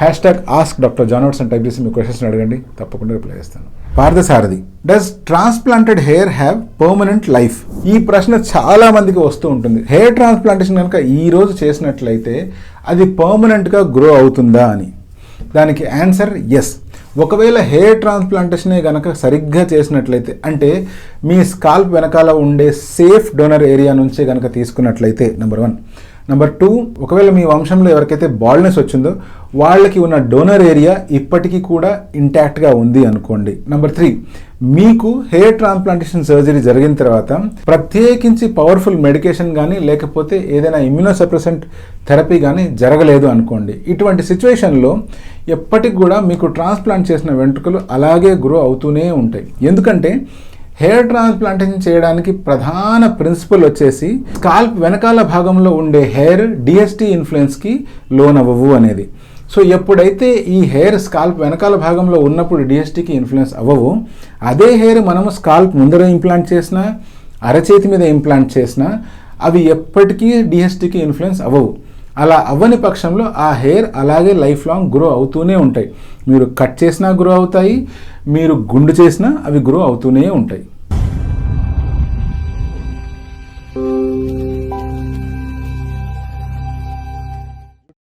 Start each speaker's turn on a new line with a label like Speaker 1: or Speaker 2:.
Speaker 1: #AskDrJohnWatson type చేసి మీ questions అడగండి, తప్పకుండా రిప్లై చేస్తాను. Parthasarathi, does transplanted hair have permanent life? ఈ ప్రశ్న చాలా మందికి వస్తూ ఉంటుంది. హెయిర్ ట్రాన్స్ప్లాంటేషన్ కనుక ఈ రోజు చేసినట్లయితే అది పర్మనెంట్గా గ్రో అవుతుందా అని. దానికి ఆన్సర్ ఎస్. ఒకవేళ హెయిర్ ట్రాన్స్ప్లాంటేషనే కనుక సరిగ్గా చేసినట్లయితే, అంటే మీ స్కాల్ప్ వెనకాల ఉండే సేఫ్ డోనర్ ఏరియా నుంచే కనుక తీసుకున్నట్లయితే, నెంబర్ 1. నెంబర్ 2, ఒకవేళ మీ వంశంలో ఎవరికైతే బాల్డ్నెస్ వచ్చిందో వాళ్ళకి ఉన్న డోనర్ ఏరియా ఇప్పటికీ కూడా ఇంటాక్ట్గా ఉంది అనుకోండి. నెంబర్ 3, మీకు హెయిర్ ట్రాన్స్ప్లాంటేషన్ సర్జరీ జరిగిన తర్వాత ప్రత్యేకించి పవర్ఫుల్ మెడికేషన్ కానీ లేకపోతే ఏదైనా ఇమ్యూనోసప్రెసెంట్ థెరపీ కానీ జరగలేదు అనుకోండి. ఇటువంటి సిచ్యువేషన్లో ఎప్పటికి కూడా మీకు ట్రాన్స్ప్లాంట్ చేసిన వెంట్రుకలు అలాగే గ్రో అవుతూనే ఉంటాయి. ఎందుకంటే హెయిర్ ట్రాన్స్ప్లాంటేషన్ చేయడానికి ప్రధాన ప్రిన్సిపల్ వచ్చేసి స్కాల్ప్ వెనకాల భాగంలో ఉండే హెయిర్ డిఎస్టీ ఇన్ఫ్లుయెన్స్కి లోనవ్వవు అనేది. సో ఎప్పుడైతే ఈ హెయిర్ స్కాల్ప్ వెనకాల భాగంలో ఉన్నప్పుడు డిఎస్టీకి ఇన్ఫ్లుయెన్స్ అవ్వవు, అదే హెయిర్ మనము స్కాల్ప్ ముందర ఇంప్లాంట్ చేసినా అరచేతి మీద ఇంప్లాంట్ చేసినా అవి ఎప్పటికీ డిఎస్టీకి ఇన్ఫ్లుయెన్స్ అవ్వవు. అలా అవ్వని పక్షంలో ఆ హెయిర్ అలాగే లైఫ్ లాంగ్ గ్రో అవుతూనే ఉంటాయి. మీరు కట్ చేసినా గ్రో అవుతాయి, మీరు గుండు చేసినా అవి గ్రో అవుతూనే ఉంటాయి.